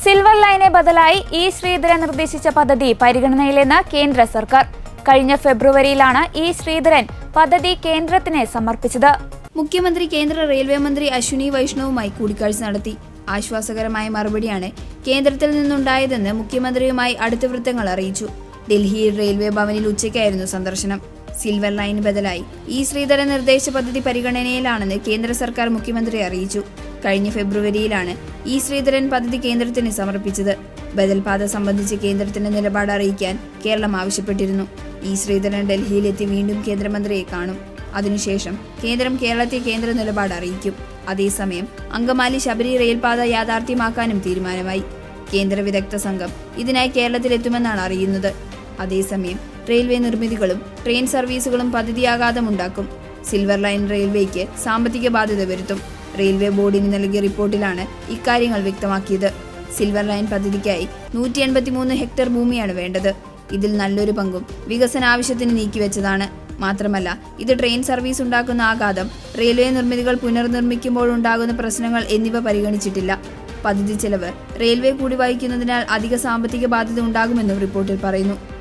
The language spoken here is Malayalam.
സിൽവർ ലൈനെ ബദലായി ഇ ശ്രീധരൻ നിർദ്ദേശിച്ച പദ്ധതി പരിഗണനയിലെന്ന് കേന്ദ്ര സർക്കാർ. കഴിഞ്ഞ ഫെബ്രുവരിയിലാണ് ഇ ശ്രീധരൻ പദ്ധതി കേന്ദ്രത്തിന് സമർപ്പിച്ചത്. മുഖ്യമന്ത്രി കേന്ദ്ര റെയിൽവേ മന്ത്രി അശ്വിനി വൈഷ്ണവുമായി കൂടിക്കാഴ്ച നടത്തി. ആശ്വാസകരമായ മറുപടിയാണ് കേന്ദ്രത്തിൽ നിന്നുണ്ടായതെന്ന് മുഖ്യമന്ത്രിയുമായി അടുത്ത വൃത്തങ്ങൾ അറിയിച്ചു. ഡൽഹിയിൽ റെയിൽവേ ഭവനിൽ ഉച്ചയ്ക്കായിരുന്നു സന്ദർശനം. സിൽവർ ലൈന് ബദലായി ഇ ശ്രീധരൻ നിർദ്ദേശ പദ്ധതി പരിഗണനയിലാണെന്ന് കേന്ദ്ര സർക്കാർ മുഖ്യമന്ത്രി അറിയിച്ചു. കഴിഞ്ഞ ഫെബ്രുവരിയിലാണ് ഇ ശ്രീധരൻ പദ്ധതി കേന്ദ്രത്തിന് സമർപ്പിച്ചത്. ബദൽ പാത സംബന്ധിച്ച് കേന്ദ്രത്തിന്റെ നിലപാട് അറിയിക്കാൻ കേരളം ആവശ്യപ്പെട്ടിരുന്നു. ഇ ശ്രീധരൻ ഡൽഹിയിലെത്തി വീണ്ടും കേന്ദ്രമന്ത്രിയെ കാണും. അതിനുശേഷം കേന്ദ്രം കേരളത്തെ കേന്ദ്ര നിലപാട് അറിയിക്കും. അതേസമയം അങ്കമാലി ശബരി റെയിൽപാത യാഥാർത്ഥ്യമാക്കാനും തീരുമാനമായി. കേന്ദ്ര വിദഗ്ധ സംഘം ഇതിനായി കേരളത്തിലെത്തുമെന്നാണ് അറിയുന്നത്. അതേസമയം റെയിൽവേ നിർമ്മിതികളും ട്രെയിൻ സർവീസുകളും പദ്ധതിയാഘാതമുണ്ടാക്കും. സിൽവർ ലൈൻ റെയിൽവേക്ക് സാമ്പത്തിക ബാധ്യത വരുത്തും. റെയിൽവേ ബോർഡിന് നൽകിയ റിപ്പോർട്ടിലാണ് ഇക്കാര്യങ്ങൾ വ്യക്തമാക്കിയത്. സിൽവർ ലൈൻ പദ്ധതിക്കായി 183 ഹെക്ടർ ഭൂമിയാണ് വേണ്ടത്. ഇതിൽ നല്ലൊരു പങ്കും വികസന ആവശ്യത്തിന് നീക്കിവെച്ചതാണ്. മാത്രമല്ല ഇത് ട്രെയിൻ സർവീസ് ഉണ്ടാക്കുന്ന ആഘാതം, റെയിൽവേ നിർമ്മിതികൾ പുനർനിർമ്മിക്കുമ്പോഴുണ്ടാകുന്ന പ്രശ്നങ്ങൾ എന്നിവ പരിഗണിച്ചിട്ടില്ല. പദ്ധതി ചെലവ് റെയിൽവേ കൂടി വഹിക്കുന്നതിനാൽ അധിക സാമ്പത്തിക ബാധ്യത ഉണ്ടാകുമെന്നും റിപ്പോർട്ടിൽ പറയുന്നു.